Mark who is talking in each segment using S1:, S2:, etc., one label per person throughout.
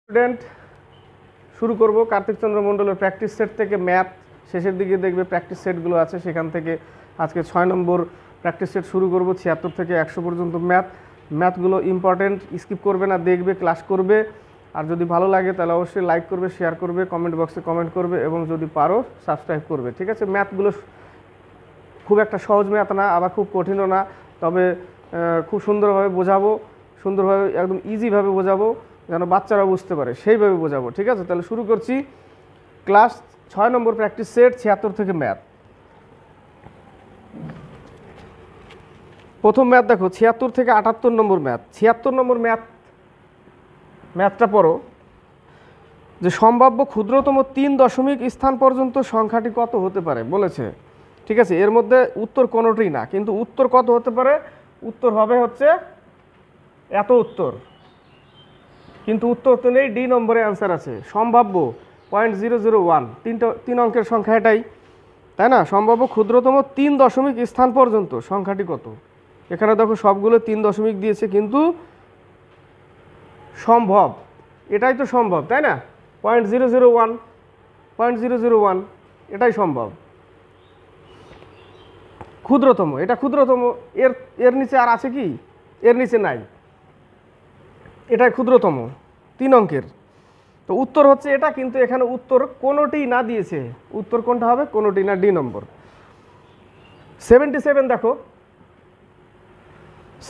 S1: Student শুরু করব কার্তিক চন্দ্র মণ্ডলের প্র্যাকটিস সেট থেকে ম্যাথ শেষের দিকে দেখবে প্র্যাকটিস সেটগুলো আছে সেখান থেকে আজকে 6 নম্বর প্র্যাকটিস সেট শুরু করব 76 থেকে 100 পর্যন্ত ম্যাথগুলো ইম্পর্টেন্ট, স্কিপ করবে না, দেখবে, ক্লাস করবে। আর যদি ভালো লাগে তাহলে অবশ্যই লাইক করবে, শেয়ার করবে, কমেন্ট বক্সে কমেন্ট করবে এবং যদি পারো সাবস্ক্রাইব করবে। ঠিক আছে? ম্যাথগুলো খুব একটা সহজ ম্যাথ না, আবার খুব কঠিনও না, তবে খুব সুন্দরভাবে বোঝাবো, সুন্দরভাবে একদম ইজিভাবে বোঝাবো যেন বাচ্চারা বুঝতে পারে সেইভাবে বোঝাবো। ঠিক আছে? তাহলে শুরু করছি ক্লাস 6 নম্বর প্র্যাকটিস সেট 76 থেকে ম্যাথ। প্রথম ম্যাথ দেখো 76 থেকে 78 নম্বর ম্যাথ। 76 নম্বর ম্যাথটা পড়ো যে সম্ভাব্য ক্ষুদ্রতম 3 দশমিক স্থান পর্যন্ত সংখ্যাটি কত হতে পারে বলেছে। ঠিক আছে? এর মধ্যে উত্তর কোনোটিই না, কিন্তু উত্তর কত হতে পারে? উত্তর হবে হচ্ছে এত উত্তর, কিন্তু উত্তর তো নেই, ডি নম্বরে অ্যান্সার আছে। সম্ভাব্য 0.001, 3 অঙ্কের সংখ্যা এটাই, তাই না? সম্ভাব্য ক্ষুদ্রতম 3 দশমিক স্থান পর্যন্ত সংখ্যাটি কত? এখানে দেখো সবগুলো 3 দশমিক দিয়েছে, কিন্তু সম্ভব, এটাই তো সম্ভব, তাই না? 0.001 এটাই সম্ভব, ক্ষুদ্রতম, এটা ক্ষুদ্রতম। এর নিচে আর আছে কি? এর নিচে নাই, এটাই ক্ষুদ্রতম 3 অঙ্কের। তো উত্তর হচ্ছে এটা, কিন্তু এখানে উত্তর কোনোটি না দিয়েছে। উত্তর কোনটা হবে? কোনোটি না, ডি নম্বর। 77 দেখো,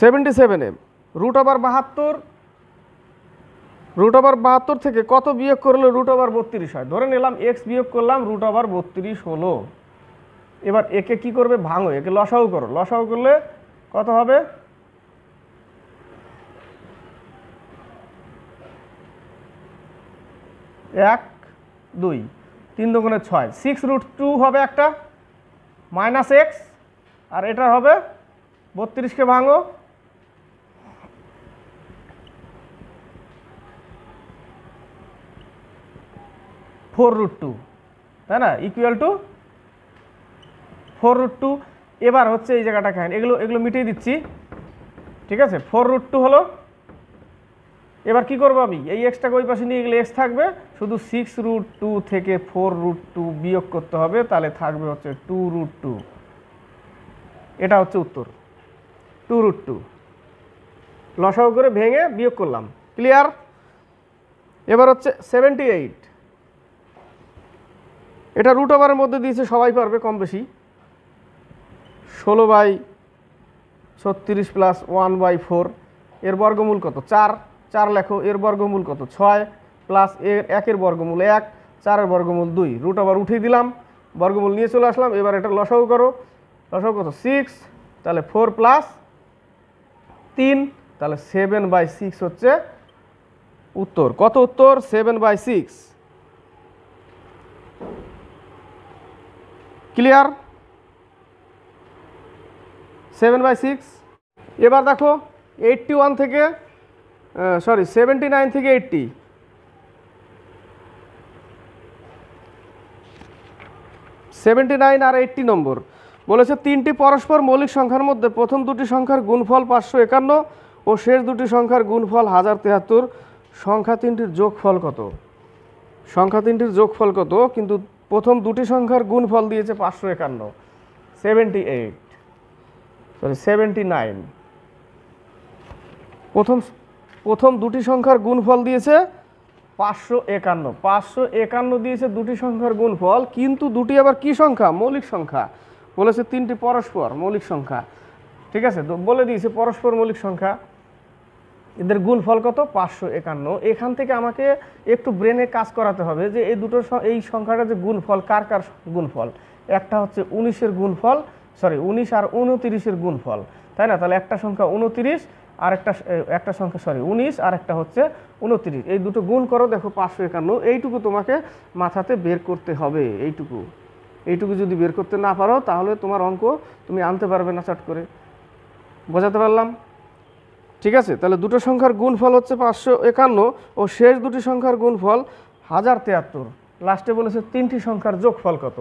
S1: 77-এ √72 থেকে কত বিয়োগ করলে √32 হয়? ধরে নিলাম এক্স বিয়োগ করলাম, √32 হলো। এবার একে কি করবে? ভাঙো, একে লসাগু করো। লসাগু করলে কত হবে? 1 2 3 দুগুণে 6, 6√2 হবে একটা, মাইনাস এক্স, আর এটা হবে 32কে ভাঙো, 4√2, তাই না? Equal to 4√2। এবার হচ্ছে এই জায়গাটা খান, এগুলো মিটিয়ে দিচ্ছি। ঠিক আছে? 4√2 হলো। এবার কি করবো আমি? এই এক্সটাকে ওই পাশে নিয়ে গেলে এক্স থাকবে, শুধু 6√2 থেকে 4√2 বিয়োগ করতে হবে, তাহলে থাকবে হচ্ছে 2√2। এটা হচ্ছে উত্তর, 2√2। লসাগু করে ভেঙে বিয়োগ করলাম। ক্লিয়ার? এবার হচ্ছে 78, এটা √ওভারের মধ্যে দিয়েছে, সবাই পারবে কম বেশি। 16/36 প্লাস 1/4, এর বর্গমূল কত? 4 লেখো। এর বর্গমূল কত? 6 প্লাস এর 1-এর বর্গমূল 1, 4-এর বর্গমূল 2, √ওভার উঠিয়ে দিলাম, বর্গমূল নিয়ে চলে আসলাম। এবার এটা লসাগু করো। লসাগু কত? 6, তাহলে 4 প্লাস 3, তাহলে 7/6 হচ্ছে উত্তর। কত উত্তর? 7/6। ক্লিয়ার? 7/6। এবার দেখো 79 থেকে 80, 79 আর 80 নম্বর বলেছে 3টি পরস্পর মৌলিক সংখ্যার মধ্যে প্রথম দুটি সংখ্যার গুণফল 551 ও শেষ দুটি সংখ্যার গুণফল 1073। সংখ্যা তিনটির যোগফল কত? সংখ্যা তিনটির যোগফল কত? কিন্তু প্রথম দুটি সংখ্যার গুণফল দিয়েছে 551, 79। প্রথম দুটি সংখ্যার গুণফল দিয়েছে 551 দিয়েছে দুটি সংখ্যার গুণফল, কিন্তু দুটি আবার কি সংখ্যা? মৌলিক সংখ্যা। বলেছে 3টি পরস্পর মৌলিক সংখ্যা। ঠিক আছে? তো বলে দিয়েছে পরস্পর মৌলিক সংখ্যা, এদের গুণফল কত? 551। এখান থেকে আমাকে একটু ব্রেনে কাজ করাতে হবে যে এই সংখ্যাটা যে গুণফল, কার কার গুণফল? একটা হচ্ছে 19-এর গুণফল, 19 আর 29-এর গুণফল, তাই না? তাহলে একটা সংখ্যা 29 আর একটা সংখ্যা 19 আর একটা হচ্ছে 29, এই দুটো গুণ করো, দেখো 551। এইটুকু তোমাকে মাথাতে বের করতে হবে। এইটুকু যদি বের করতে না পারো তাহলে তোমার অঙ্ক তুমি আনতে পারবে না চট করে। বোঝাতে পারলাম? ঠিক আছে? তাহলে দুটো সংখ্যার গুণফল হচ্ছে 551 ও শেষ দুটি সংখ্যার গুণফল 1073। লাস্টে বলেছে 3টি সংখ্যার যোগফল কত?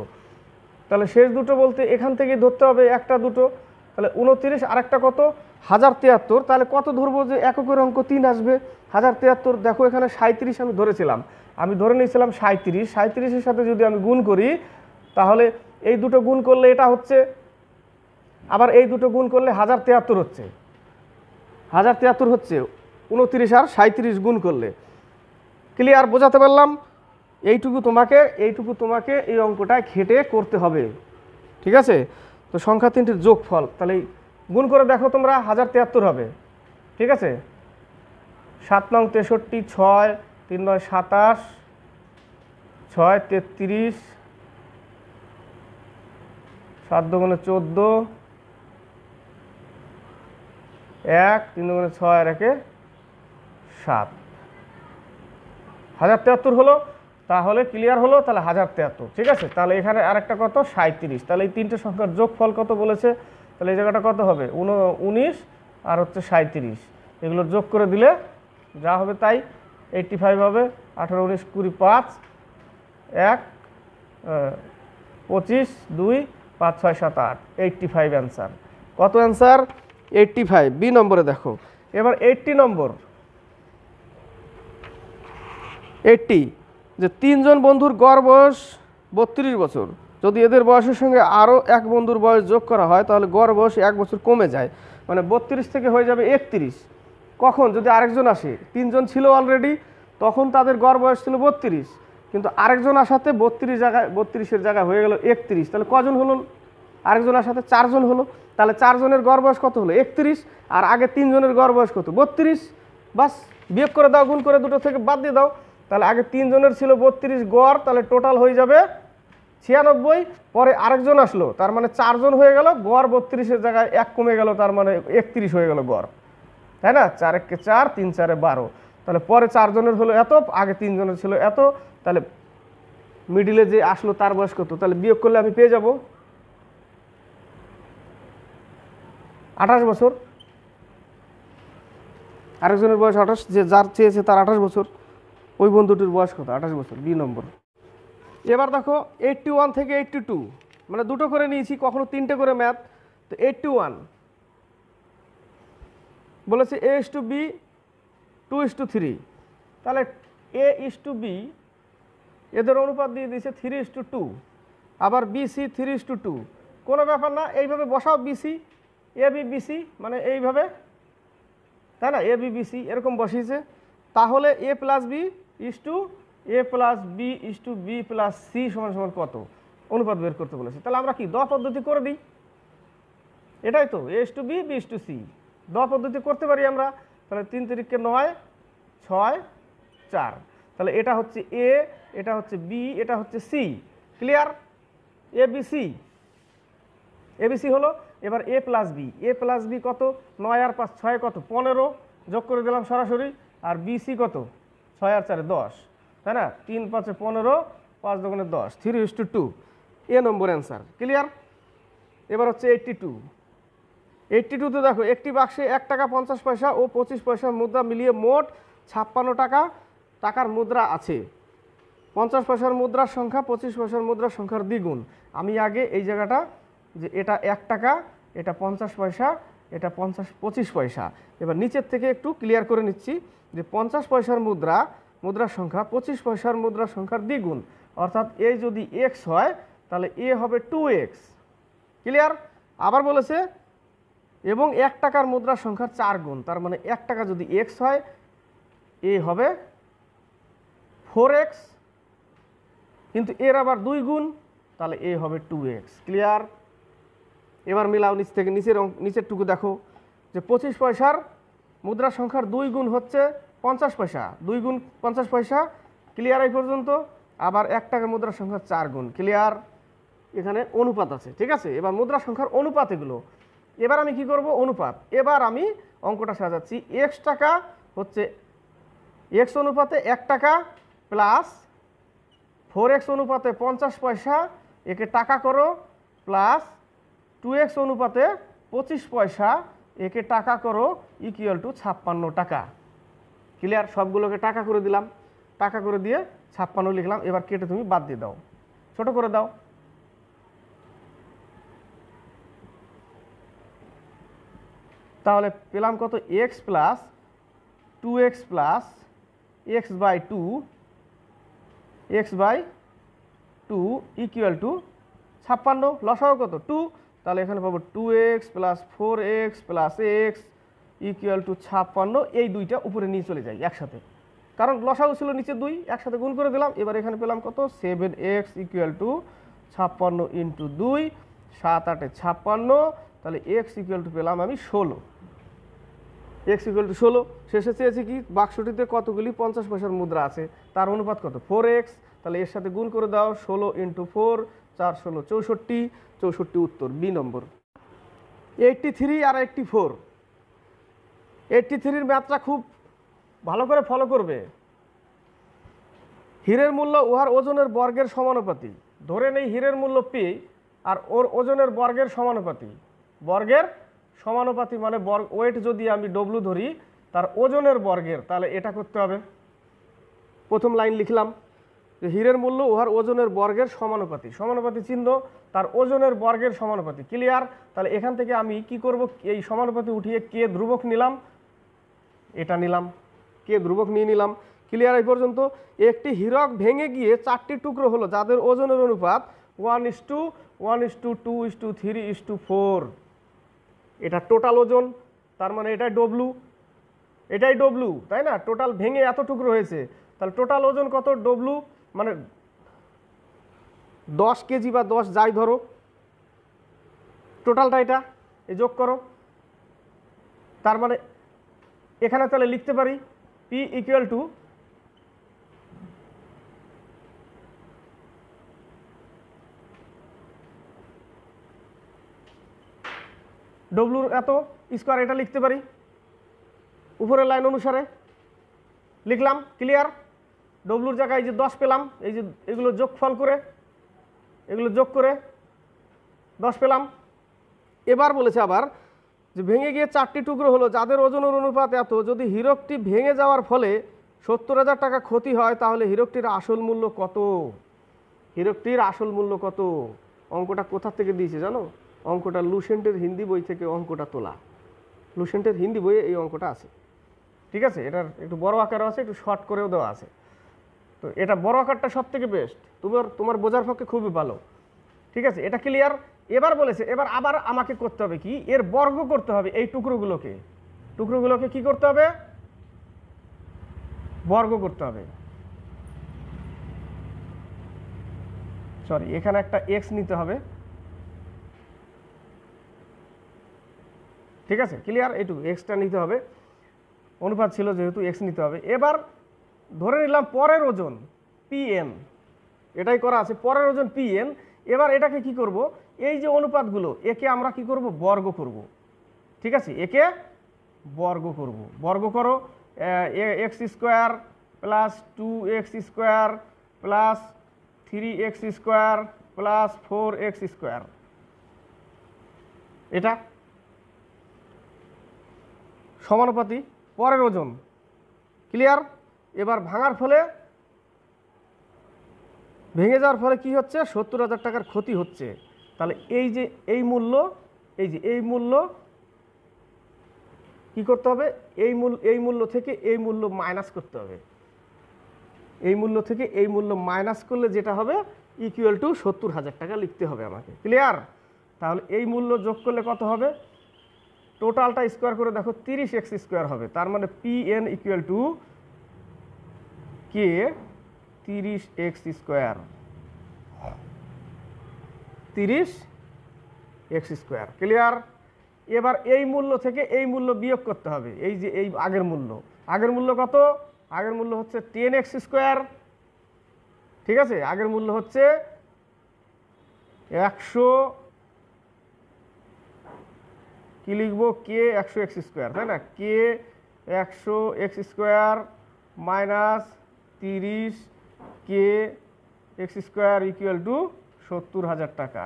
S1: তাহলে শেষ দুটো বলতে এখান থেকে ধরতে হবে একটা দুটো, তাহলে 29 আর একটা কত? 1073। তাহলে কত ধরবো যে এককের অঙ্ক 3 আসবে? 1073 দেখো এখানে 37 আমি ধরেছিলাম, আমি ধরে নিয়েছিলাম 37, 37-এর সাথে যদি আমি গুণ করি তাহলে এই দুটো গুণ করলে এটা হচ্ছে, আবার এই দুটো গুণ করলে 1073 হচ্ছে, 1073 হচ্ছে 29 আর 37 গুণ করলে। ক্লিয়ার, বোঝাতে পারলাম? এইটুকু তোমাকে এই অঙ্কটা ঘেটে করতে হবে, ঠিক আছে? তো সংখ্যা তিনটির যোগফল, তাহলে গুণ করে দেখো তোমরা, 1073 হবে, ঠিক আছে? 7 নং 63, 6, 3 নং 27, 6 33, 7 দুগুণে 14, 1 3 দুগুণে 6 আর 1 7, 1073 হলো। তাহলে ক্লিয়ার হলো, তাহলে 1073, ঠিক আছে? তাহলে এখানে আরেকটা কত, 37, তাহলে এই তিনটে সংখ্যার যোগফল কত বলেছে, তাহলে এই জায়গাটা কত হবে, 19 আর হচ্ছে 37, এগুলো যোগ করে দিলে যা হবে তাই 85 হবে। 18 19 20 5 1 25 2 5 6 7 8, 85 অ্যান্সার। কত অ্যান্সার? 85। বি নম্বরে দেখো, এবার 80 নম্বর, 80 যে 3 জন বন্ধুর গড় বয়স 32 বছর, যদি এদের বয়সের সঙ্গে আরও এক বন্ধুর বয়স যোগ করা হয় তাহলে গড় বয়স 1 বছর কমে যায়, মানে 32 থেকে হয়ে যাবে 31। কখন? যদি আরেকজন আসে, 3 জন ছিল অলরেডি, তখন তাদের গড় বয়স ছিল 32, কিন্তু আরেকজন আসাতে 32-এর জায়গায় হয়ে গেল 31, তাহলে কজন হলো? আরেকজন আসাতে 4 জন হলো, তাহলে 4 জনের গড় বয়স কত হলো? 31, আর আগে 3 জনের গড় বয়স কত? 32। বাস, বিয়োগ করে দাও, গুণ করে দুটো থেকে বাদ দিয়ে দাও, তাহলে আগে 3 জনের ছিল 32 গড়, তাহলে টোটাল হয়ে যাবে 96। পরে আরেকজন আসলো, তার মানে 4 জন হয়ে গেল, গড় 32-এর জায়গায় 1 কমে গেল, তার মানে 31 হয়ে গেল গড়, তাই না? 4 1 4, 3 4 12, তাহলে পরে 4 জনের হলো এত, আগে 3 জনের ছিল এত, তাহলে মিডিলে যে আসলো তার বয়স কত? তাহলে বিয়োগ করলে আমি পেয়ে যাব 28 বছর। আরেকজনের বয়স 28, যে যার চেয়েছে তার 28 বছর, ওই বন্ধুটির বয়স কত? 28 বছর। বি নম্বর। এবার দেখো 81 থেকে 82, মানে দুটো করে নিয়েছি, কখনো 3টে করে ম্যাথ। তো 81 বলেছে A/B 2:3, তাহলে A/B এদের অনুপাত দিয়ে দিয়েছে 3:2, আবার BC 3:2, কোনো ব্যাপার না, এইভাবে বসাও, BC AB BC মানে এইভাবে, তাই না? AB BC এরকম বসিয়েছে, তাহলে A + B A + B B + C সমান কত? অনুপাত বের করতে বলেছে। তাহলে আমরা কি দ পদ্ধতি করে দিই, এটাই তো, A/B B/C, দ পদ্ধতি করতে পারি আমরা। তাহলে 3 3 9 6 4, তাহলে এটা হচ্ছে A, এটা হচ্ছে B, এটা হচ্ছে C। ক্লিয়ার? ABC হলো। এবার A + B কত? 9 আর 5 6 কত? 15, যোগ করে দিলাম সরাসরি। আর BC কত? 6 আর 4 10, তাই না? 3 5 15, 5 2 10, 3:2, এ নম্বর অ্যান্সার। ক্লিয়ার? এবার হচ্ছে 82 তো দেখো, একটি বাক্সে 1 টাকা 50 পয়সা ও 25 পয়সার মুদ্রা মিলিয়ে মোট 56 টাকার মুদ্রা আছে। 50 পয়সার মুদ্রার সংখ্যা 25 পয়সার মুদ্রার সংখ্যার দ্বিগুণ। আমি আগে এই জায়গাটা, যে এটা 1 টাকা, এটা 50 পয়সা, এটা 25 পয়সা, এবার নিচের থেকে একটু ক্লিয়ার করে নিচ্ছি যে 50 পয়সার মুদ্রার সংখ্যা 25 পয়সার মুদ্রার সংখ্যার দ্বিগুণ, অর্থাৎ এ যদি x হয় তাহলে এ হবে 2x। ক্লিয়ার? আবার বলেছে এবং 1 টাকার মুদ্রার সংখ্যার 4 গুণ, তার মানে 1 টাকা যদি x হয়, এ হবে 4x, কিন্তু এর আবার 2 গুণ, তাহলে এ হবে 2x। ক্লিয়ার? এবার মিলাও নিচ থেকে, নিচেরটুকু দেখো যে 25 পয়সার মুদ্রার সংখ্যার 2 গুণ হচ্ছে 50 পয়সা, 2 গুণ 50 পয়সা। ক্লিয়ার এই পর্যন্ত? আবার 1 টাকার মুদ্রার সংখ্যার 4 গুণ। ক্লিয়ার? এখানে অনুপাত আছে, ঠিক আছে? এবার মুদ্রা সংখ্যার অনুপাত এগুলো। এবার আমি কি করব? অনুপাত। এবার আমি অঙ্কটা সাজাচ্ছি, x টাকা হচ্ছে x অনুপাতে 1 টাকা প্লাস 4x অনুপাতে 50 পয়সা, একে টাকা করো, প্লাস 2x অনুপাতে 25 পয়সা, একে টাকা করো, ইকুয়াল টু 56 টাকা। ক্লিয়ার? সবগুলোকে টাকা করে দিলাম, টাকা করে দিয়ে 56 লিখলাম। এবার কেটে তুমি বাদ দিয়ে দাও, ছোট করে দাও। তাহলে পেলাম কত? x plus 2x plus x by 2 equal to 56। লসাও কত 2, তাহলে এখানে পাবো 2x plus 4x plus x equal to 56। এই দুইটা উপরে নিয়ে চলে যায় একসাথে, কারণ লসাও ছিল নিচে 2, একসাথে গুণ করে দিলাম। এবার এখানে পেলাম কত 7x ইকুয়াল টু 56 ইন্টু 2, 7 8 56, তাহলে x ইকুয়াল টু পেলাম আমি 16। x equal two 16। শেষে চেয়েছি কি বাক্সটিতে কতগুলি 50 পয়সার মুদ্রা আছে, তার অনুপাত কত 4x, তাহলে এর সাথে গুণ করে দাও 16 ইন্টু 4, 4 16 64, 64 উত্তর বি নম্বর। 83 আর 84, 83-র ম্যাথটা খুব ভালো করে ফলো করবে। হীরের মূল্য উহার ওজনের বর্গের সমানুপাতি। ধরে নেই হীরের মূল্য পি আর ওর ওজনের বর্গের সমানুপাতি। বর্গের সমানুপাতি মানে বর্গ, ওয়েট যদি আমি ডব্লু ধরি তার ওজনের বর্গের, তাহলে এটা করতে হবে। প্রথম লাইন লিখলাম যে হীরের মূল্য উহার ওজনের বর্গের সমানুপাতি, সমানুপাতি চিহ্ন তার ওজনের বর্গের সমানুপাতি। ক্লিয়ার? তাহলে এখান থেকে আমি কি করব, এই সমানুপাতি উঠিয়ে কে ধ্রুবক নিলাম, এটা নিলাম, কে ধ্রুবক নিয়ে নিলাম। ক্লিয়ার? এই পর্যন্ত। একটি হীরক ভেঙে গিয়ে 4টি টুকরো হলো যাদের ওজনের অনুপাত 1:1, 1:2, 2:3, 3:4। এটা টোটাল ওজন, তার মানে এটাই ডব্লু, এটাই ডব্লু, তাই না? টোটাল ভেঙে এত টুকরো হয়েছে, তাহলে টোটাল ওজন কত ডব্লু, মানে 10 কেজি বা 10 যাই ধরো, টোটালটা এটা এই যোগ করো। তার মানে এখানে তাহলে লিখতে পারি পি ইকুয়াল টু ডব্লুর এত স্কোয়ার, এটা লিখতে পারি উপরের লাইন অনুসারে লিখলাম। ক্লিয়ার? ডব্লুর জায়গায় এই যে 10 পেলাম, এই যে এগুলো যোগফল করে, এগুলো যোগ করে 10 পেলাম। এবার বলেছে আবার যে ভেঙে গিয়ে 4টি টুকরো হলো যাদের ওজনের অনুপাত এত, যদি হীরকটি ভেঙে যাওয়ার ফলে 70,000 টাকা ক্ষতি হয় তাহলে হীরকটির আসল মূল্য কত? হীরকটির আসল মূল্য কত? অঙ্কটা কোথা থেকে দিয়েছে জানো? অঙ্কটা লুসেন্টের হিন্দি বই থেকে অঙ্কটা তোলা। লুসেন্টের হিন্দি বইয়ে এই অঙ্কটা আছে, ঠিক আছে? এটার একটু বড় আকারও আছে, একটু শর্ট করেও দেওয়া আছে। তো এটা বড় আকারটা সব থেকে বেস্ট, তোমার বোঝার পক্ষে খুবই ভালো, ঠিক আছে? এটা ক্লিয়ার? এবার বলেছে এবার আবার আমাকে করতে হবে কি, এর বর্গ করতে হবে। এই টুকরোগুলোকে কি করতে হবে? বর্গ করতে হবে। সরি, এখানে একটা এক্স নিতে হবে, ঠিক আছে? ক্লিয়ার? এইটুকু এক্সটা নিতে হবে, অনুপাত ছিল যেহেতু এক্স নিতে হবে। এবার ধরে নিলাম পরের ওজন পিএন, এটাই করা আছে, পরের ওজন পিএন। এবার এটাকে কি করব, এই যে অনুপাতগুলো একে আমরা কি করব, বর্গ করব, ঠিক আছে? একে বর্গ করব। বর্গ করো, x square plus 2x square plus 3x square plus 4x square, এটা সমানুপাতি পরের ওজন। ক্লিয়ার? এবার ভাঙার ফলে, ভেঙে যাওয়ার ফলে কি হচ্ছে, 70,000 টাকার ক্ষতি হচ্ছে। তাহলে এই যে এই মূল্য, এই মূল্য কি করতে হবে, এই মূল্য থেকে এই মূল্য মাইনাস করতে হবে। এই মূল্য থেকে এই মূল্য মাইনাস করলে যেটা হবে ইকুয়াল টু 70,000 টাকা লিখতে হবে আমাকে। ক্লিয়ার? তাহলে এই মূল্য যোগ করলে কত হবে, টোটালটা স্কোয়ার করে দেখো 30x স্কোয়ার হবে। তার মানে PN equal to K 30x square, 30x square. Clear? এবার এই মূল্য থেকে এই মূল্য বিয়োগ করতে হবে। এই যে এই আগের মূল্য কত, আগের মূল্য হচ্ছে 10x স্কোয়ার, ঠিক আছে? আগের মূল্য হচ্ছে 100, কি লিখবো, কে 100x স্কোয়ার, তাই না? কে 100x square minus 30 K x square equal to 70,000 টাকা।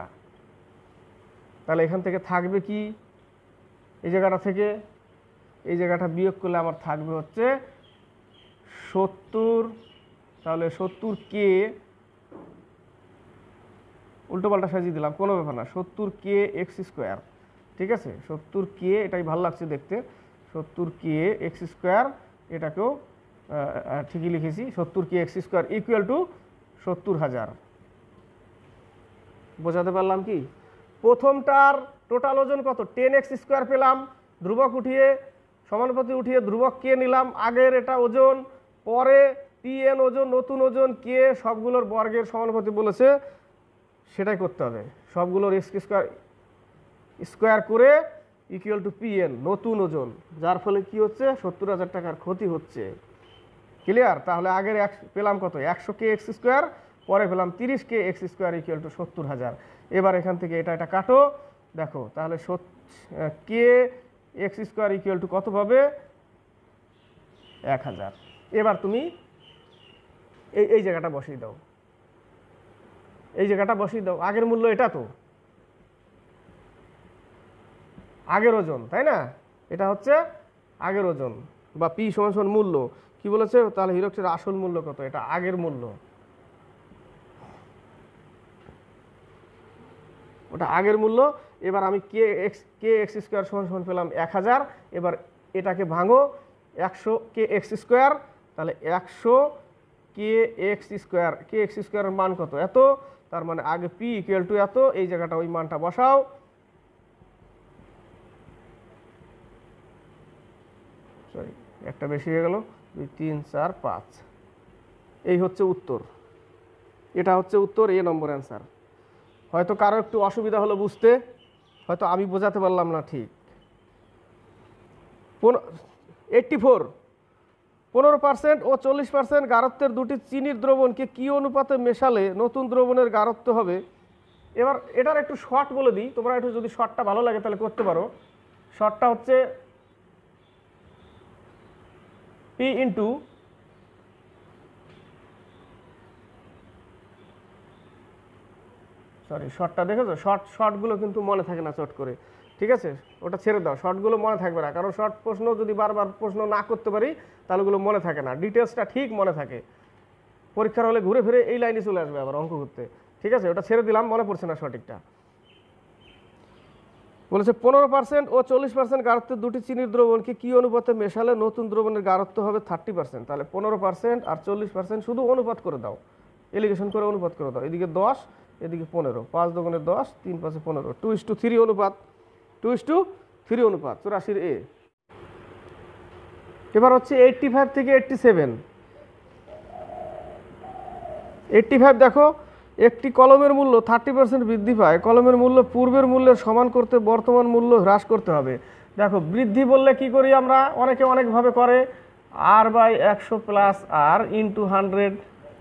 S1: তাহলে এখান থেকে থাকবে কি, এই জায়গাটা থেকে এই জায়গাটা বিয়োগ করলে আমার থাকবে হচ্ছে 70। তাহলে 70 কে, উল্টোপাল্টা সাজিয়ে দিলাম, কোনো ব্যাপার না, 70 কে এক্স স্কোয়ার, ঠিক আছে? 70 কে, এটাই ভালো লাগছে দেখতে, 70 কে এক্স স্কোয়ার এটাকেও ঠিকই লিখেছি 70 কে এক্স স্কোয়ার ইকুয়াল টু 70,000। বোঝাতে পারলাম কি? প্রথমটার টোটাল ওজন কত 10x স্কোয়ার পেলাম, ধ্রুবক উঠিয়ে সমানুপাতি উঠিয়ে ধ্রুবক কে নিলাম, আগের এটা ওজন, পরে pn ওজন, নতুন ওজন কে, সবগুলোর বর্গের সমানুপাতি বলেছে, সেটাই করতে হবে। সবগুলোর x স্কোয়ার করে ইকুয়াল টু pn নতুন ওজন, যার ফলে কি হচ্ছে 70,000 টাকার ক্ষতি হচ্ছে। ক্লিয়ার? তাহলে আগের পেলাম কত 100 কে এক্স স্কোয়ার, পরে পেলাম 30 কে এক্স স্কোয়ার ইকুয়াল টু 70,000। এবার এখান থেকে এটা কাটো, দেখো তাহলে কে এক্স স্কোয়ার ইকুয়াল টু কত পাবে 1000। এবার তুমি এই জায়গাটা বসিয়ে দাও, এই জায়গাটা বসিয়ে দাও। আগের মূল্য এটা তো আগের ওজন, তাই না? এটা হচ্ছে আগের ওজন বা পি সমান মূল্য। কি বলেছে? তাহলে হিরোক্সের আসল মূল্য কত? এটা আগের মূল্য, ওটা আগের মূল্য। এবার আমি কে এক্স স্কোয়ার সমান পেলাম 1000। এবার এটাকে ভাঙো 100 কে এক্স স্কোয়ার, তাহলে 100 কে এক্স স্কোয়ার, কে এক্স স্কোয়ারের মান কত? এত। তার মানে আগে পি ইকুয়াল টু এত, এই জায়গাটা ওই মানটা বসাও। সরি, একটা বেশি হয়ে গেল, 2 3 4 5। এই হচ্ছে উত্তর, এটা হচ্ছে উত্তর, এ নম্বর অ্যান্সার। হয়তো কারো একটু অসুবিধা হলো বুঝতে, হয়তো আমি বোঝাতে পারলাম না ঠিক। 84 15% ও 40% গাঢ়ত্বের দুটি চিনির দ্রবণকে কি অনুপাতে মেশালে নতুন দ্রবণের গাঢ়ত্ব হবে? এবার এটার একটু শর্ট বলে দিই, তোমরা একটু যদি শর্টটা ভালো লাগে তাহলে করতে পারো। শর্টটা হচ্ছে পি ইন্টু সরি শর্টটা দেখেছো? শর্টগুলো কিন্তু মনে থাকে না চট করে, ঠিক আছে? ওটা ছেড়ে দাও, শর্টগুলো মনে থাকবে না, কারণ শর্ট প্রশ্ন যদি বারবার প্রশ্ন না করতে পারি তাহলে ওগুলো মনে থাকে না। ডিটেলসটা ঠিক মনে থাকে, পরীক্ষার হলে ঘুরে ফিরে এই লাইনে চলে আসবে আবার অঙ্ক করতে, ঠিক আছে? ওটা ছেড়ে দিলাম, মনে পড়ছে না সঠিকটা। বলেছে 15% ও 40% গাঢ়ত্বের দুটি চিনির দ্রবণকে কি অনুপাতে মেশালে নতুন দ্রবণের গাঢ়ত্ব হবে 30%। তাহলে 15% আর 40% শুধু অনুপাত করে দাও, এলিগেশন করে অনুপাত করে দাও। এদিকে 10, এদিকে 15, 5 দুগুণে 10, 3 5 15, 2:3 অনুপাত, 2:3 অনুপাত 84 এ। এবার হচ্ছে 85 থেকে 87। 85 দেখো, একটি কলমের মূল্য 30% বৃদ্ধি পায়, কলমের মূল্য পূর্বের মূল্যের সমান করতে বর্তমান মূল্য হ্রাস করতে হবে। দেখো বৃদ্ধি বললে কি করি আমরা, অনেকে অনেকভাবে করে, r/100 প্লাস r ইন্টু 100,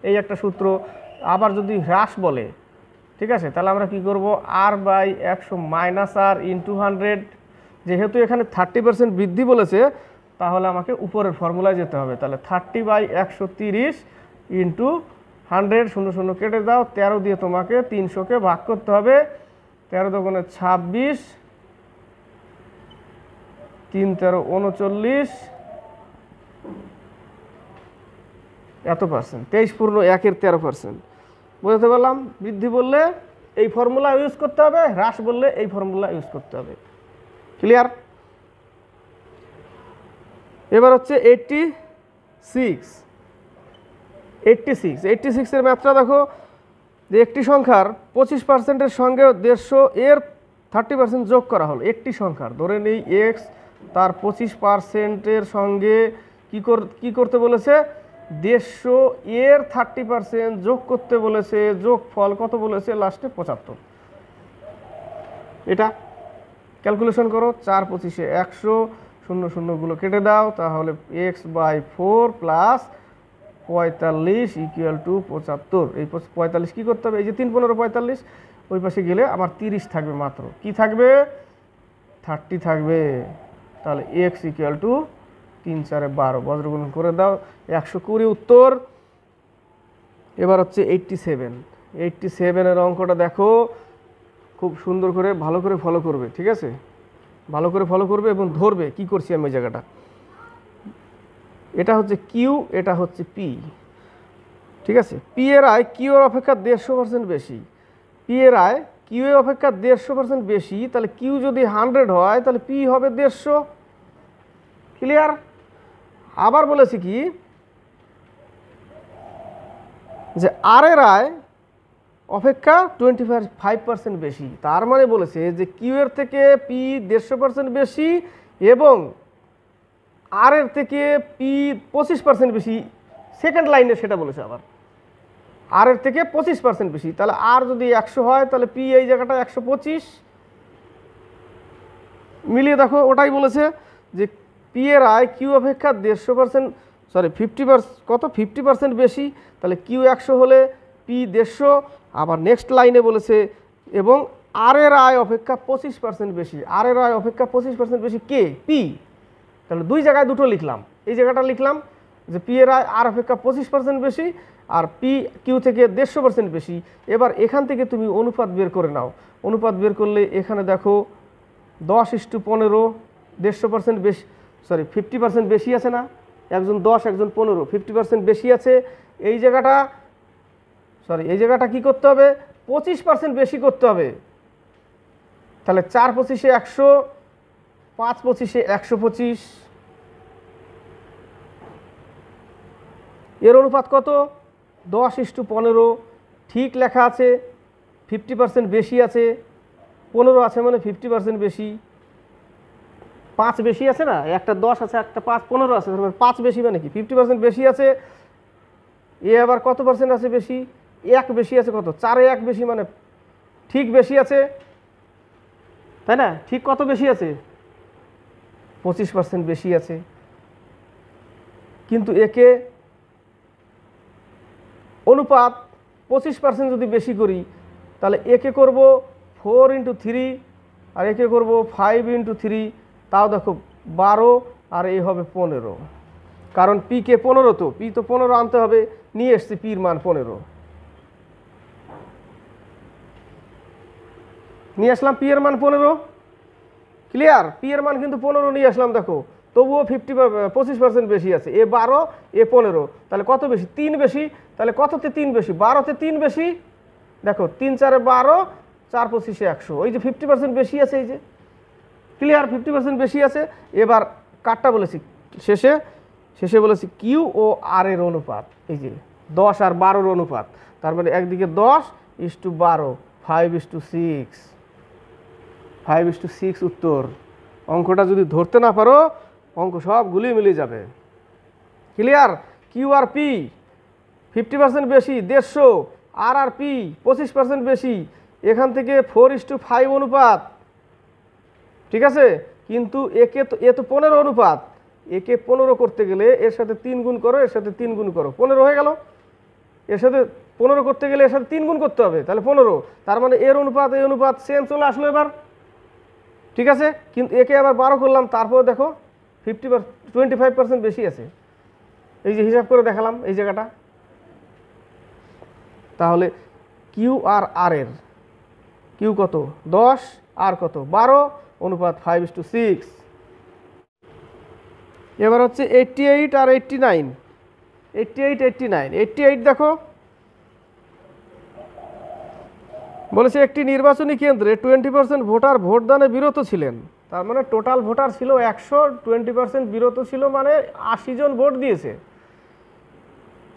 S1: এই একটা সূত্র। আবার যদি হ্রাস বলে, ঠিক আছে, তাহলে আমরা কি করব, r/100 মাইনাস r ইন্টু 100। যেহেতু এখানে 30% বৃদ্ধি বলেছে, তাহলে আমাকে উপরের ফর্মুলায় যেতে হবে। তাহলে 30/130 ইন্টু 100, 0 0 কেটে দাও, 13 দিয়ে তোমাকে 300কে ভাগ করতে হবে। 13 দুগুণে 26, 3 13 39, এত পার্সেন্ট, 23.1 এর 13%। বুঝতে পারলাম? বৃদ্ধি বললে এই ফর্মুলা ইউজ করতে হবে, হ্রাস বললে এই ফর্মুলা ইউজ করতে হবে। ক্লিয়ার? এবার হচ্ছে 86 এর ম্যাথটা দেখো, যে একটি সংখ্যার 25%-এর সঙ্গে 150 এর 30% যোগ করা হলো। একটি সংখ্যার ধরে নেই এক্স, তার 25%-এর সঙ্গে কি করতে বলেছে, 150 এর 30% যোগ করতে বলেছে। যোগফল কত বলেছে? লাস্টে 75। এটা ক্যালকুলেশন করো, 4 25 100, 0 0 গুলো কেটে দাও, তাহলে x/4 প্লাস 45 ইকুয়াল টু 75। এই 45 কি করতে হবে, এই যে 3 15 45, ওই পাশে গেলে আবার 30 থাকবে, মাত্র কি থাকবে 30 থাকবে। তাহলে x ইকুয়াল টু 3 4 12, বজ্রগুণন করে দাও, 120 উত্তর। এবার হচ্ছে 87 এর অঙ্কটা দেখো, খুব সুন্দর করে ভালো করে ফলো করবে, ঠিক আছে? ভালো করে ফলো করবে এবং ধরবে কি করছি আমি ওই জায়গাটা। এটা হচ্ছে কিউ, এটা হচ্ছে পি, ঠিক আছে? পি এর আয় কিউ এর অপেক্ষা 150% বেশি। পি এর আয় কিউ এর অপেক্ষা 150% বেশি, তাহলে কিউ যদি 100 হয় তাহলে পি হবে 150। ক্লিয়ার? আবার বলেছি কি যে আর এর আয় অপেক্ষা 25% বেশি, তার মানে বলেছে যে কিউ এর থেকে পি 150% বেশি এবং আর এর থেকে পি 25% বেশি। সেকেন্ড লাইনে সেটা বলেছে আবার আর এর থেকে 25% বেশি, তাহলে আর যদি 100 হয় তাহলে পি এই জায়গাটা 125 মিলিয়ে দেখো। ওটাই বলেছে যে পি এর আয় কিউ অপেক্ষা 150% সরি 50% বেশি, তাহলে কিউ 100 হলে পি 150। আবার নেক্সট লাইনে বলেছে এবং আর এর আয় অপেক্ষা 25% বেশি, আর এর আয় অপেক্ষা 25% বেশি কে? পি। তাহলে দুই জায়গায় দুটো লিখলাম, এই জায়গাটা লিখলাম যে পি এর আয় আর অপেক্ষা 25% বেশি আর পি কিউ থেকে 150% বেশি। এবার এখান থেকে তুমি অনুপাত বের করে নাও। অনুপাত বের করলে এখানে দেখো 10:15, 150% বেশি সরি 50% বেশি আছে না, একজন 10 একজন 15, 50% বেশি আছে। এই জায়গাটা কি করতে হবে? 25% বেশি করতে হবে। তাহলে 4 25 100, 5 25 125, এর অনুপাত কত? 10:15। ঠিক লেখা আছে, 50% বেশি আছে, 15 আছে মানে 50% বেশি, 5 বেশি আছে না, একটা 10 আছে একটা 5 15 আছে, 5 বেশি মানে কি 50% বেশি আছে। এ আবার কত পার্সেন্ট আছে বেশি? 1 বেশি আছে। কত? 4 1 বেশি মানে ঠিক বেশি আছে, তাই না? ঠিক কত বেশি আছে? 25% বেশি আছে। কিন্তু একে অনুপাত 25% যদি বেশি করি তাহলে একে করব 4x3 আর একে করব 5x3, তাও দেখো 12 আর এই হবে 15, কারণ পি কে 15, তো পি তো 15 আনতে হবে, নিয়ে এসছি পির মান 15, নিয়ে আসলাম পি এর মান 15। ক্লিয়ার? পি এর মান কিন্তু 15 নিয়ে আসলাম, দেখো তবুও 25% বেশি আছে। এ 12 এ 15, তাহলে কত বেশি? 3 বেশি। তাহলে কততে 3 বেশি? 12তে 3 বেশি। দেখো 3 4 12, 4 25 100, ওই যে 50% বেশি আছে, এই যে ক্লিয়ার 50% বেশি আছে। এবার কাটটা বলেছি শেষে বলেছি কিউ ও আর এর অনুপাত, এই যে 10 আর 12 অনুপাত, তার মানে একদিকে 10:12, 5:6, 5:6 উত্তর। অঙ্কটা যদি ধরতে না পারো অঙ্ক সব গুলিয়ে মিলিয়ে যাবে। ক্লিয়ার? কিউ আর পি 50% বেশি 150, আর পি 25% বেশি, এখান থেকে 4:5 অনুপাত, ঠিক আছে। কিন্তু এ তো 15 অনুপাত, একে 15 করতে গেলে এর সাথে 3 গুণ করো, এর সাথে 3 গুণ করো, 15 হয়ে গেল। এর সাথে 15 করতে গেলে এর সাথে 3 গুণ করতে হবে, তাহলে 15। তার মানে এর অনুপাত এই অনুপাত সেম চলে আসলো এবার, ঠিক আছে। কিন্তু একে আবার 12 করলাম, তারপর দেখো 25% বেশি আছে, এই যে হিসাব করে দেখালাম এই জায়গাটা। তাহলে কিউ আর এর কিউ কত? 10 আর কত? 12, অনুপাত 5:6। এবার হচ্ছে 88 আর 89, 88 দেখো বলেছে একটি নির্বাচনী কেন্দ্রে 20% ভোটার ভোটদানে বিরত ছিলেন, তার মানে টোটাল ভোটার ছিল 100, 20% বিরত ছিল মানে 80 জন ভোট দিয়েছে।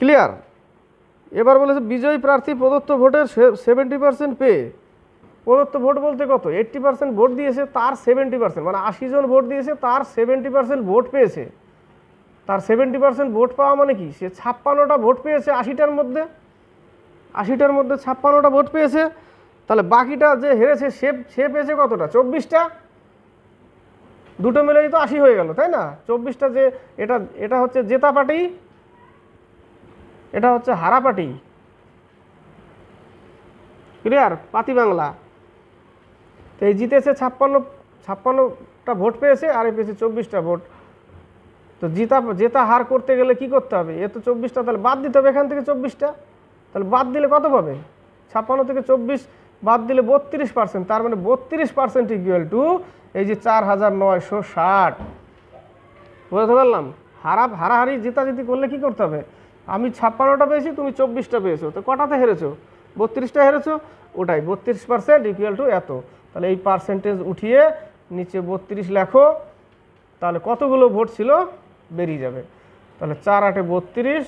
S1: ক্লিয়ার? এবার বলেছে বিজয়ী প্রার্থী প্রদত্ত ভোটের 70% পেয়ে, প্রদত্ত ভোট বলতে কত? 80% ভোট দিয়েছে, তার 70% মানে 80 জন ভোট দিয়েছে, তার 70% ভোট পেয়েছে। তার 70% ভোট পাওয়া মানে কি? সে 56টা ভোট পেয়েছে 80টার মধ্যে, 80টার মধ্যে 56টা ভোট পেয়েছে। তাহলে বাকিটা যে হেরেছে সে পেয়েছে কতটা? 24টা। দুটো মিলেই তো 80 হয়ে গেল, তাই না? 24টা যে এটা হচ্ছে জেতা পার্টি, এটা হচ্ছে হারা পার্টি। ক্লিয়ার? পাতি বাংলা। তো এই জিতেছে 56টা ভোট পেয়েছে আর এ পেয়েছে 24টা ভোট। তো জেতা হার করতে গেলে কি করতে হবে? এ তো 24টা, তাহলে বাদ দিতে হবে এখান থেকে 24টা। তাহলে বাদ দিলে কত পাবে? 56 থেকে 24 বাদ দিলে 32%, তার মানে 32% ইকুয়াল টু এই যে 4960। বুঝতে পারলাম? হারাহারি জিতাজিতি করলে কি করতে হবে? আমি 56টা পেয়েছি, তুমি 24টা পেয়েছো, তো কটাতে হেরেছো? 32টা হেরেছো, ওটাই 32% ইকুয়াল টু এত। তাহলে এই পার্সেন্টেজ উঠিয়ে নিচে 32 লেখো, তাহলে কতগুলো ভোট ছিল বেরিয়ে যাবে। তাহলে 4 8 32,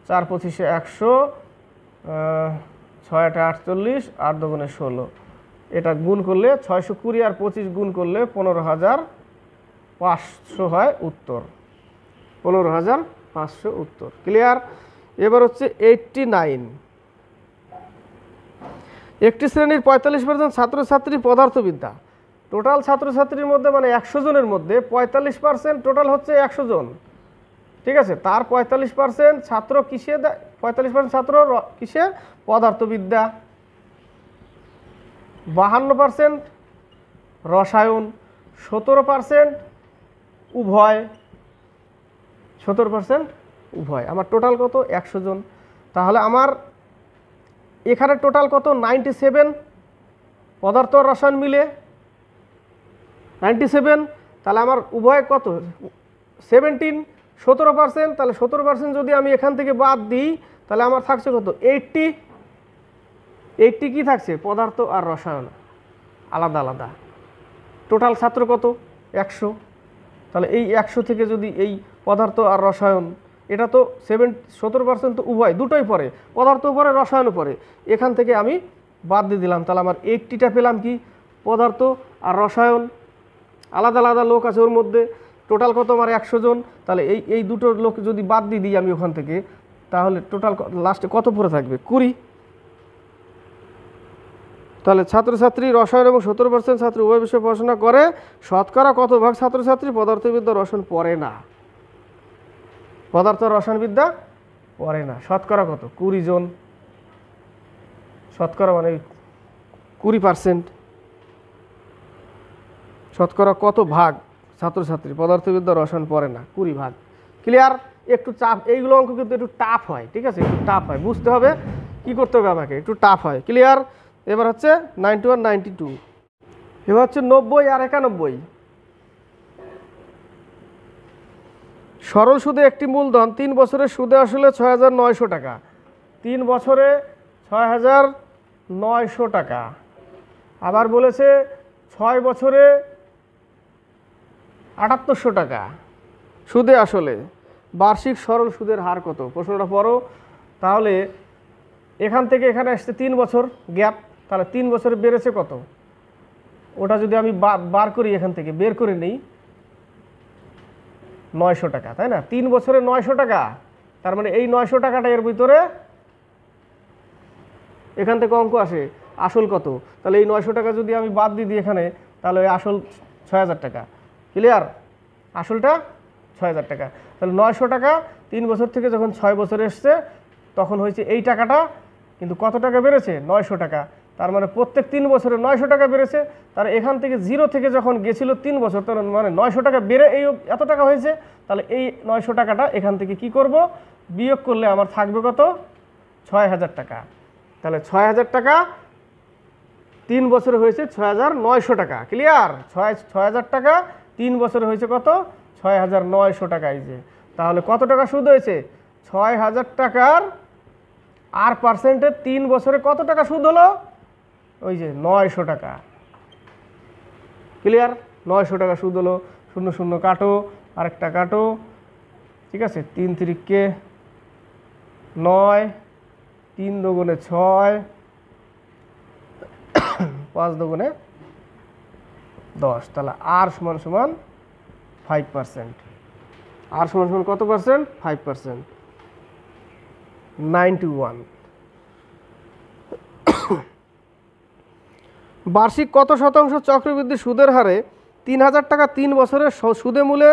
S1: 4 25 100, 6 8 48, 8 2 16। এটা গুণ করলে 620 আর 25 গুণ করলে 15,500 হয় উত্তর। 15,500 উত্তর। ক্লিয়ার? এবার হচ্ছে 89। একটি শ্রেণীর 45% ছাত্রছাত্রী পদার্থবিদ্যা। টোটাল ছাত্রছাত্রীর মধ্যে মানে 100 জনের মধ্যে 45% টোটাল হচ্ছে 100 জন, ঠিক আছে। তার 45% ছাত্র কিসে, 45% ছাত্র কিসে, পদার্থবিদ্যা। 52% রসায়ন, 17% উভয়, 17% উভয়। আমার টোটাল কত? 100 জন। তাহলে আমার এখানে টোটাল কত? 97 পদার্থ আর রসায়ন মিলে 97। তাহলে আমার উভয় কত? 17, 17%। তাহলে 17% যদি আমি এখান থেকে বাদ দিই তাহলে আমার থাকছে কত? 80। কি থাকছে? পদার্থ আর রসায়ন আলাদা আলাদা। টোটাল ছাত্র কত? 100। তাহলে এই 100 থেকে যদি এই পদার্থ আর রসায়ন, এটা তো 17% তো উভয়, দুটোই পড়ে, পদার্থ পড়ে রসায়নও পড়ে, এখান থেকে আমি বাদ দিয়ে দিলাম। তাহলে আমার 80টা পেলাম কি? পদার্থ আর রসায়ন। আলাদা আলাদা লোক আছে ওর মধ্যে। টোটাল কত আমার? 100 জন। তাহলে এই দুটো লোক যদি বাদ দিয়ে দিই আমি ওখান থেকে, তাহলে টোটাল লাস্টে কত পড়ে থাকবে? 20। তাহলে ছাত্রছাত্রী রসায়ন এবং 17% ছাত্র উভয় বিষয়ে পড়াশোনা করে। শতকরা কত ভাগ ছাত্রছাত্রী পদার্থবিদ্যা রসায়ন পড়ে না? পদার্থ রসায়নবিদ্যা পড়ে না। শতকরা কত? 20 জন। শতকরা মানে 20%। শতকরা কত ভাগ ছাত্রছাত্রী পদার্থবিদ্যা রসায়ন পড়ে না? 20 ভাগ। ক্লিয়ার? একটু চাপ, এইগুলো অঙ্ক কিন্তু একটু টাফ হয়, ঠিক আছে, একটু টাফ হয়, বুঝতে হবে কি করতে হবে আমাকে, একটু টাফ হয়। ক্লিয়ার? এবার হচ্ছে 91 92। এবার হচ্ছে 90 আর 91। সরল সুদে একটি মূলধন 3 বছরের সুদে আসলে 6,900 টাকা। 3 বছরে 6,900 টাকা। আবার বলেছে 6 বছরে 7,800 টাকা সুদে আসলে। বার্ষিক সরল সুদের হার কত? প্রশ্নটা পড়ো। তাহলে এখান থেকে এখানে আসছে 3 বছর গ্যাপ, তাহলে 3 বছরে বেড়েছে কত? ওটা যদি আমি বার করি, এখান থেকে বের করে নিই, 900 টাকা, তাই না? 3 বছরে 900 টাকা, তার মানে এই 900 টাকাটা এর ভিতরে এখান থেকে অঙ্ক আসে আসল কত। তাহলে এই 900 টাকা যদি আমি বাদ দিয়ে দিই এখানে, তাহলে ওই আসল 6,000 টাকা। ক্লিয়ার? আসলটা 6,000 টাকা। তাহলে 900 টাকা 3 বছর থেকে যখন 6 বছরে এসছে তখন হয়েছে এই টাকাটা, কিন্তু কত টাকা বেড়েছে? 900 টাকা। তার মানে প্রত্যেক 3 বছরে 900 টাকা বেড়েছে। তার এখান থেকে 0 থেকে যখন গেছিল 3 বছর, তার মানে 900 টাকা বেড়ে এই এত টাকা হয়েছে। তাহলে এই 900 টাকাটা এখান থেকে কি করব? বিয়োগ করলে আমার থাকবে কত? 6,000 টাকা। তাহলে 6,000 টাকা 3 বছরে হয়েছে 6,900 টাকা। ক্লিয়ার? 6,000 টাকা 3 বছরে হয়েছে কত? 6,900 টাকা। এই যে তাহলে কত টাকা সুদ হয়েছে? 6,000 টাকার আর পার্সেন্টের 3 বছরে কত টাকা সুদ হলো? ওই যে 900 টাকা। ক্লিয়ার? 900 টাকা সুদ হলো। 0 0 কাটো, আরেকটা কাটো, ঠিক আছে। 3 3 9, 3 2 6, 5 2 10। তাহলে আর সমান সমান 5%। আর সমান সমান কত পার্সেন্ট? 5%। 91। বার্ষিক কত শতাংশ চক্রবৃদ্ধি সুদের হারে 3,000 টাকা 3 বছরের সুদে মূলে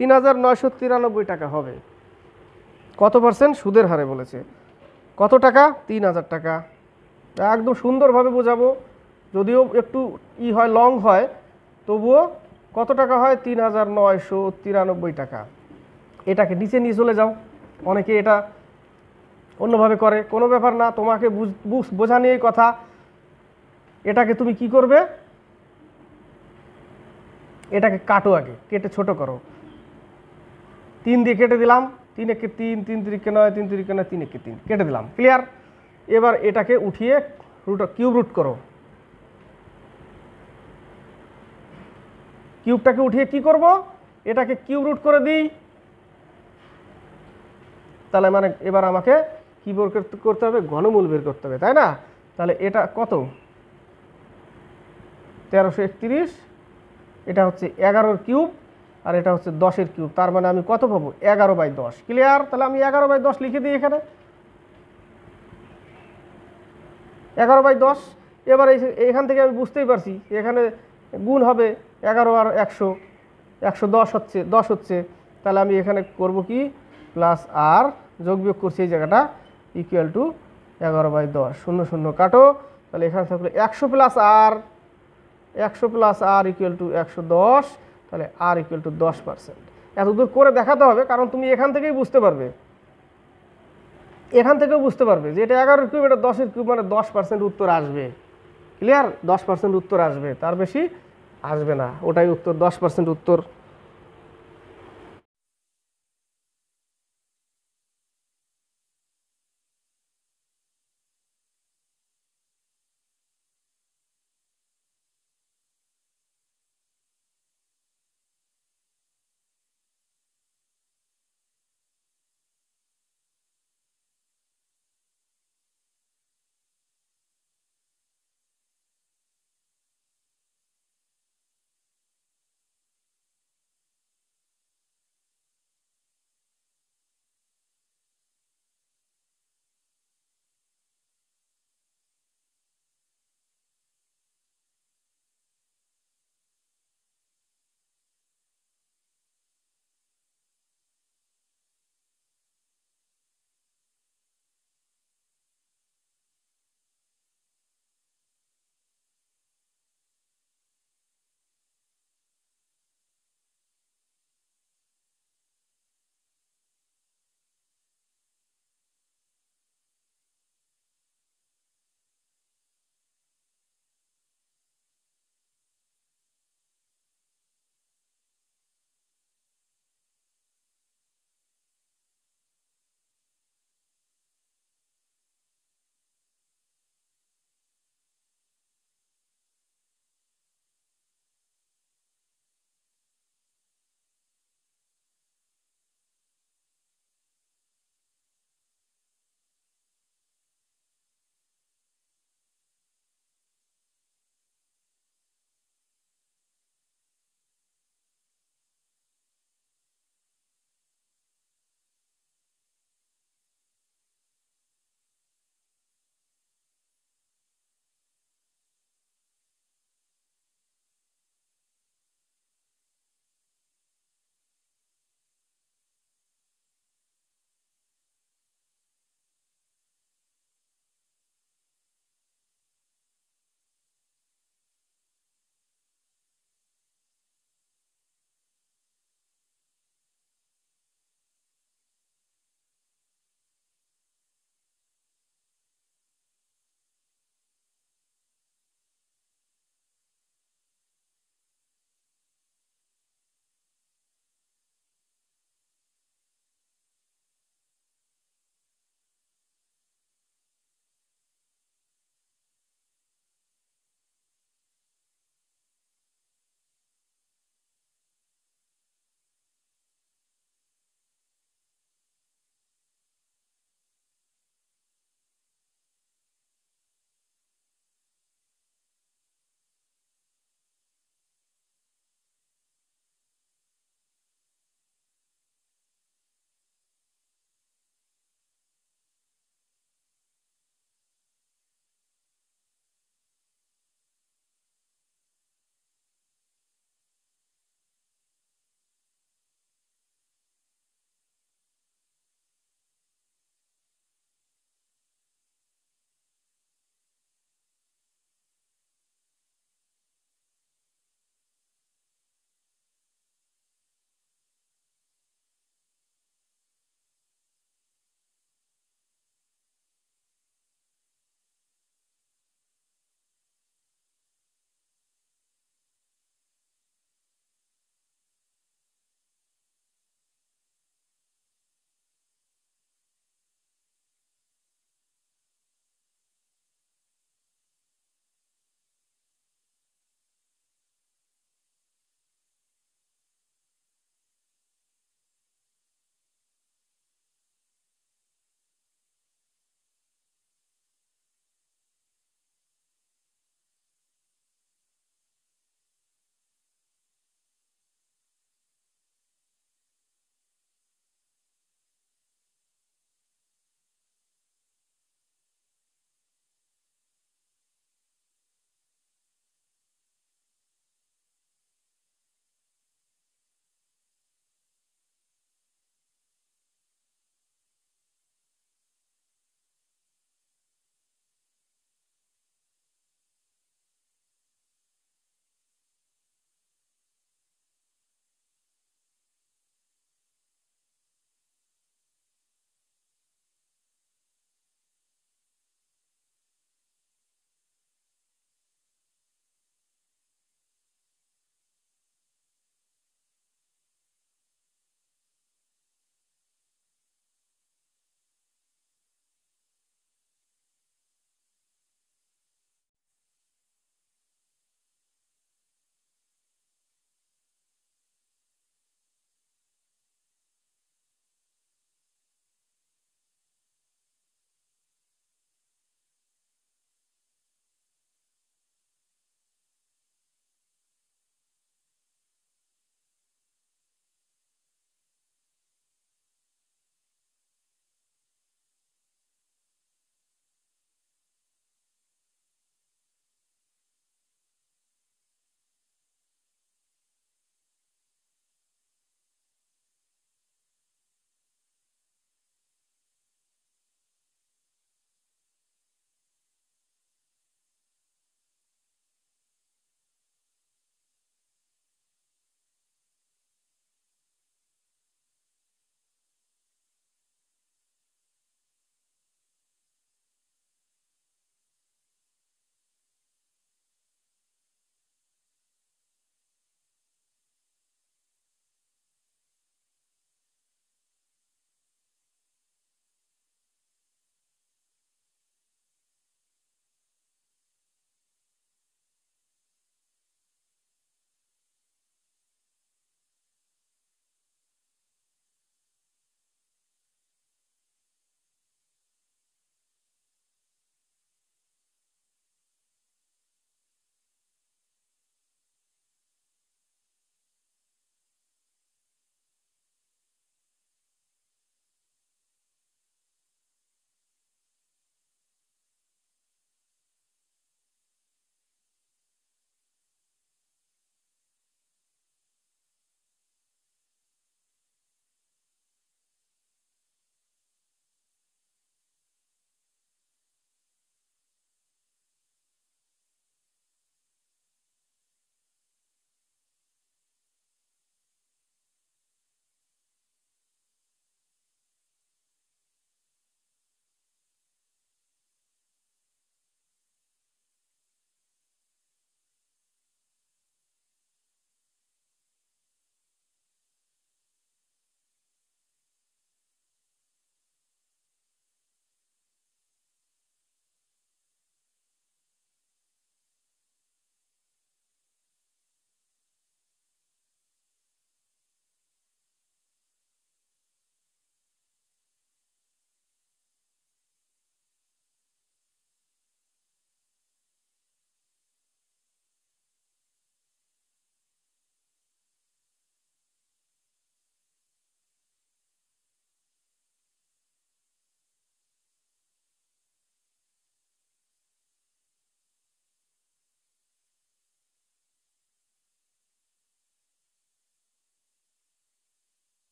S1: 3,993 টাকা হবে? কত পার্সেন্ট সুদের হারে বলেছে? কত টাকা? 3,000 টাকা। একদম সুন্দরভাবে বোঝাবো, যদিও একটু হয়, লং হয়, তবুও কত টাকা হয়? 3,993 টাকা। এটাকে নিচে নিয়ে চলে যাও। অনেকে এটা অন্যভাবে করে, কোনো ব্যাপার না, তোমাকে বোঝা নিয়েই কথা। এটাকে তুমি কি করবে? এটাকে কাটো, আগে কেটে ছোট করো। 3 দিয়ে কেটে দিলাম, 3 1 3, 3 3 9, 3 3 9, 3 1 3 কেটে দিলাম। ক্লিয়ার? এবার এটাকে উঠিয়ে কিউব রুট করো। কিউবটাকে উঠিয়ে কি করব? এটাকে কিউব রুট করে দিই। তাহলে মানে এবার আমাকে কী বের করতে হবে, ঘনমূল বের করতে হবে, তাই না? তাহলে এটা কত, 1331, এটা হচ্ছে 11 কিউব, আর এটা হচ্ছে 10 কিউব, তার মানে আমি কত পাবো, 11/10। ক্লিয়ার? তাহলে আমি 11/10 লিখে দিই এখানে, 11/10। এবার এখান থেকে আমি বুঝতেই পারছি এখানে গুণ হবে 11 আর 100, 110 হচ্ছে, 10 হচ্ছে। তাহলে আমি এখানে করব কি, প্লাস আর যোগ বিয়োগ করছি এই জায়গাটা, ইকুয়াল টু 11/10, 0 0 কাটো। তাহলে এখানে থাকলে 100 plus r, 100 plus r equal to 110, তাহলে আর ইকুয়াল টু 10%। এত দূর করে দেখাতে হবে, কারণ তুমি এখান থেকেই বুঝতে পারবে, এখান থেকেও বুঝতে পারবে যে এটা 11 কিউব, এটা 10 কিউব, মানে 10% উত্তর আসবে। ক্লিয়ার? 10% উত্তর আসবে, তার বেশি আসবে না, ওটাই উত্তর, 10% উত্তর।